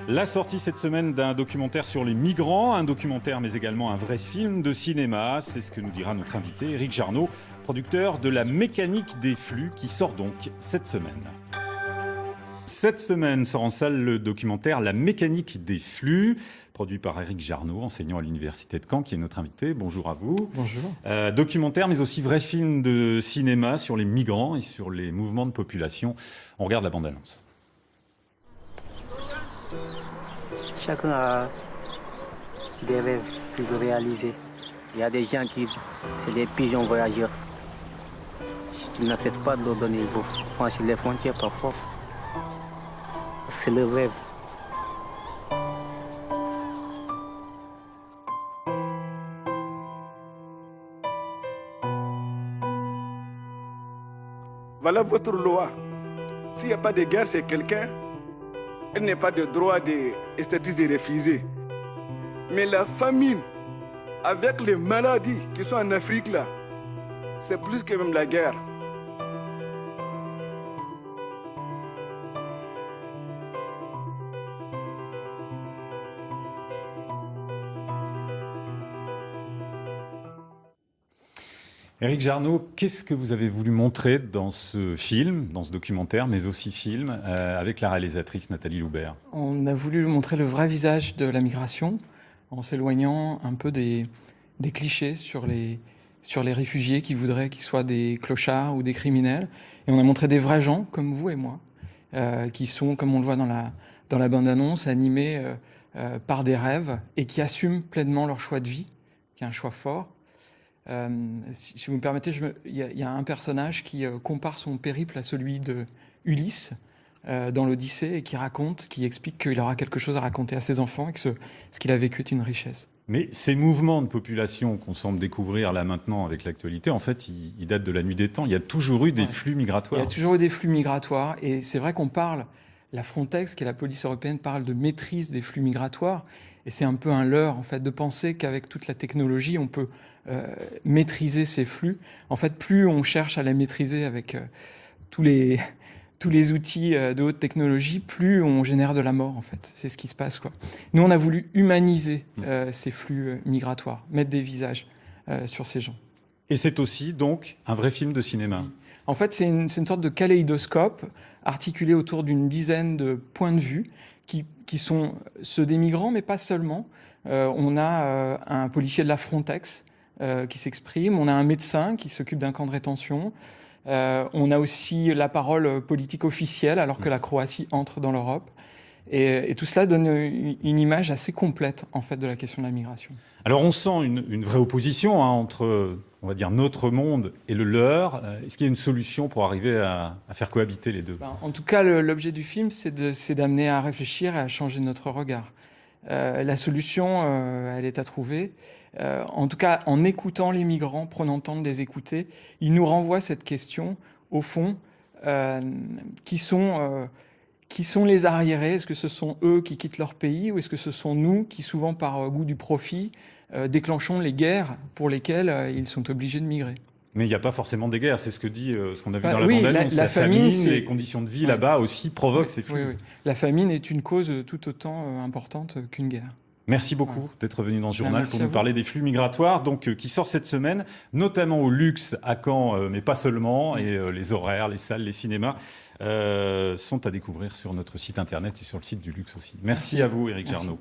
La sortie cette semaine d'un documentaire sur les migrants, un documentaire mais également un vrai film de cinéma, c'est ce que nous dira notre invité Éric Jarnaud, producteur de La mécanique des flux qui sort donc cette semaine. Cette semaine sort en salle le documentaire La mécanique des flux, produit par Éric Jarnaud, enseignant à l'université de Caen, qui est notre invité. Bonjour à vous. Bonjour. Documentaire, mais aussi vrai film de cinéma sur les migrants et sur les mouvements de population. On regarde la bande-annonce. Chacun a des rêves qu'il veut réaliser. Il y a des gens qui, c'est des pigeons voyageurs. Si tu n'acceptes pas de leur donner, il faut franchir les frontières par force. C'est le rêve. Voilà votre loi. S'il n'y a pas de guerre, c'est quelqu'un. Elle n'a pas de droit d'esthétiser des réfugiés. Mais la famine, avec les maladies qui sont en Afrique là, c'est plus que même la guerre. Éric Jarnaud, qu'est-ce que vous avez voulu montrer dans ce film, dans ce documentaire, mais aussi film, avec la réalisatrice Nathalie Loubert? On a voulu montrer le vrai visage de la migration en s'éloignant un peu des clichés sur les réfugiés qui voudraient qu'ils soient des clochards ou des criminels. Et on a montré des vrais gens comme vous et moi, qui sont, comme on le voit dans la bande-annonce, animés par des rêves et qui assument pleinement leur choix de vie, qui est un choix fort. Si vous me permettez, il y a un personnage qui compare son périple à celui de Ulysse dans l'Odyssée et qui explique qu'il aura quelque chose à raconter à ses enfants et que ce qu'il a vécu est une richesse. Mais ces mouvements de population qu'on semble découvrir là maintenant avec l'actualité, en fait, ils datent de la nuit des temps. Il y a toujours eu des flux migratoires. Il y a toujours eu des flux migratoires et c'est vrai qu'on parle, la Frontex, qui est la police européenne, parle de maîtrise des flux migratoires. Et c'est un peu un leurre, en fait, de penser qu'avec toute la technologie, on peut maîtriser ces flux. En fait, plus on cherche à les maîtriser avec tous les outils de haute technologie, plus on génère de la mort, en fait. C'est ce qui se passe, quoi. Nous, on a voulu humaniser ces flux migratoires, mettre des visages sur ces gens. Et c'est aussi, donc, un vrai film de cinéma. En fait, c'est une sorte de kaléidoscope articulé autour d'une dizaine de points de vue qui sont ceux des migrants, mais pas seulement. On a un policier de la Frontex qui s'exprime, on a un médecin qui s'occupe d'un camp de rétention, on a aussi la parole politique officielle alors que la Croatie entre dans l'Europe. Et tout cela donne une image assez complète, en fait, de la question de la migration. Alors, on sent une vraie opposition entre, on va dire, notre monde et le leur. Est-ce qu'il y a une solution pour arriver à faire cohabiter les deux? En tout cas, l'objet du film, c'est d'amener à réfléchir et à changer notre regard. La solution, elle est à trouver. En tout cas, en écoutant les migrants, prenant le temps de les écouter, ils nous renvoient cette question, au fond, qui sont les arriérés? Est-ce que ce sont eux qui quittent leur pays ou est-ce que ce sont nous qui, souvent par goût du profit, déclenchons les guerres pour lesquelles ils sont obligés de migrer? Mais il n'y a pas forcément des guerres, c'est ce que dit, ce qu'on a vu dans la oui, bande-annonce. La famine, les conditions de vie ouais. là-bas aussi provoquent ces flux. Oui. La famine est une cause tout autant importante qu'une guerre. Merci beaucoup d'être venu dans ce journal pour nous vous. parler des flux migratoires, donc qui sort cette semaine, notamment au Luxe à Caen, mais pas seulement, et les horaires, les salles, les cinémas sont à découvrir sur notre site internet et sur le site du Luxe aussi. Merci à vous, Éric Jarnaud.